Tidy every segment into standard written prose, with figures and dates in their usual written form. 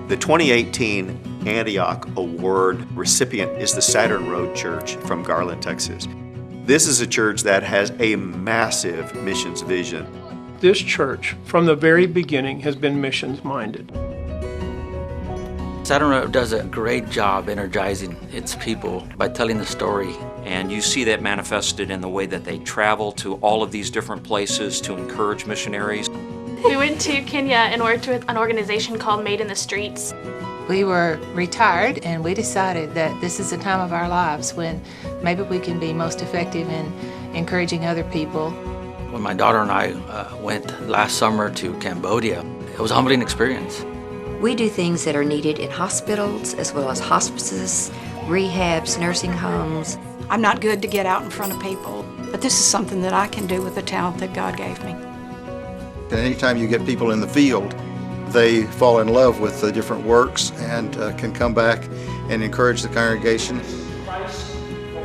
The 2018 Antioch Award recipient is the Saturn Road Church from Garland, Texas. This is a church that has a massive missions vision. This church, from the very beginning, has been missions-minded. Saturn Road does a great job energizing its people by telling the story. And you see that manifested in the way that they travel to all of these different places to encourage missionaries. We went to Kenya and worked with an organization called Made in the Streets. We were retired and we decided that this is the time of our lives when maybe we can be most effective in encouraging other people. When my daughter and I went last summer to Cambodia, it was a humbling experience. We do things that are needed in hospitals as well as hospices, rehabs, nursing homes. I'm not good to get out in front of people, but this is something that I can do with the talent that God gave me. Anytime you get people in the field, they fall in love with the different works and can come back and encourage the congregation.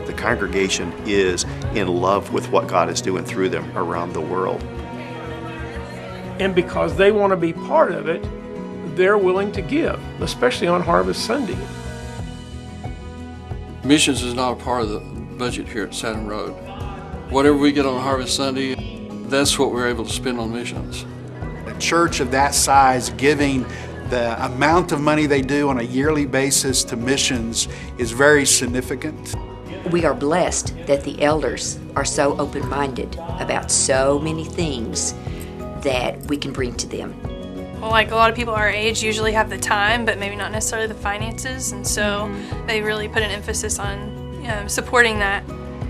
The congregation is in love with what God is doing through them around the world. And because they want to be part of it, they're willing to give, especially on Harvest Sunday. Missions is not a part of the budget here at Saturn Road. Whatever we get on Harvest Sunday, that's what we're able to spend on missions. A church of that size giving the amount of money they do on a yearly basis to missions is very significant. We are blessed that the elders are so open-minded about so many things that we can bring to them. Well, like a lot of people our age usually have the time, but maybe not necessarily the finances, and so they really put an emphasis on supporting that.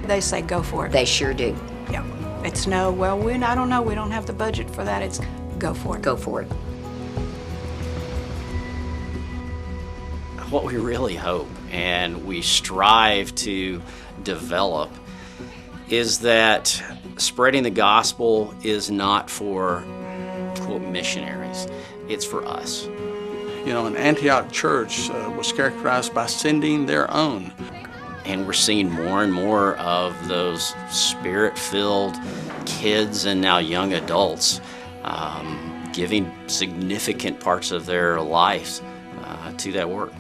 They say go for it. They sure do. Yeah. It's no, well, I don't know, we don't have the budget for that. It's go for it. Go for it. What we really hope and we strive to develop is that spreading the gospel is not for, quote, missionaries. It's for us. You know, an Antioch church was characterized by sending their own. And we're seeing more and more of those spirit-filled kids and now young adults giving significant parts of their lives to that work.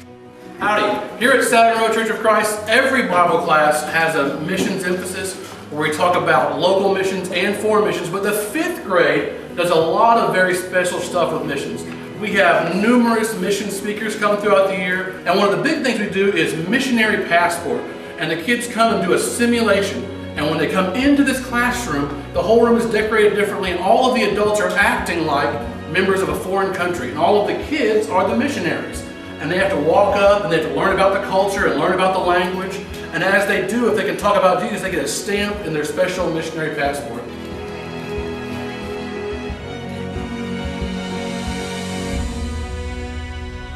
Howdy. Here at Saturn Road Church of Christ, every Bible class has a missions emphasis where we talk about local missions and foreign missions, but the 5th grade does a lot of very special stuff with missions. We have numerous mission speakers come throughout the year, and one of the big things we do is missionary passport. And the kids come and do a simulation, and when they come into this classroom, the whole room is decorated differently, and all of the adults are acting like members of a foreign country, and all of the kids are the missionaries. And they have to walk up, and they have to learn about the culture and learn about the language, and as they do, if they can talk about Jesus, they get a stamp in their special missionary passport.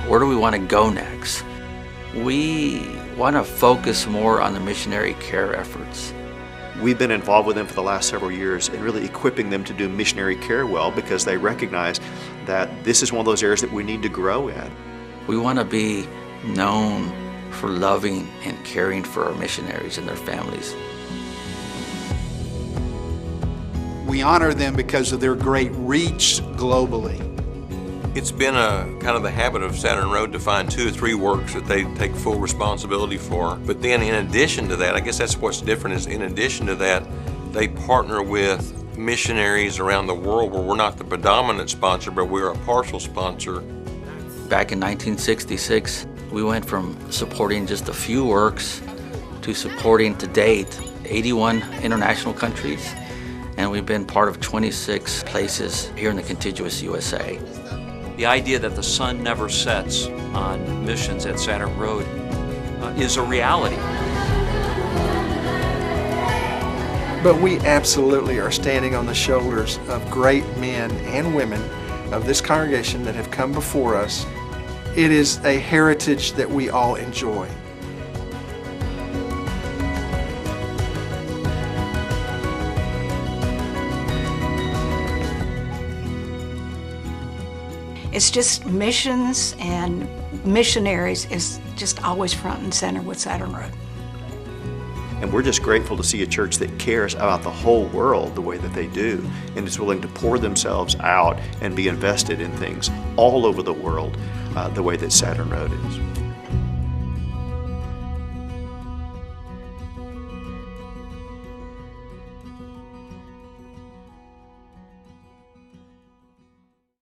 Where do we want to go next? We want to focus more on the missionary care efforts. We've been involved with them for the last several years and really equipping them to do missionary care well because they recognize that this is one of those areas that we need to grow in. We want to be known for loving and caring for our missionaries and their families. We honor them because of their great reach globally. It's been a kind of the habit of Saturn Road to find 2 or 3 works that they take full responsibility for. But then in addition to that, I guess that's what's different is in addition to that, they partner with missionaries around the world where we're not the predominant sponsor, but we're a partial sponsor. Back in 1966, we went from supporting just a few works to supporting to date 81 international countries, and we've been part of 26 places here in the contiguous USA. The idea that the sun never sets on missions at Saturn Road is a reality. But we absolutely are standing on the shoulders of great men and women of this congregation that have come before us. It is a heritage that we all enjoy. It's just missions and missionaries is just always front and center with Saturn Road. And we're just grateful to see a church that cares about the whole world the way that they do, and is willing to pour themselves out and be invested in things all over the world the way that Saturn Road is.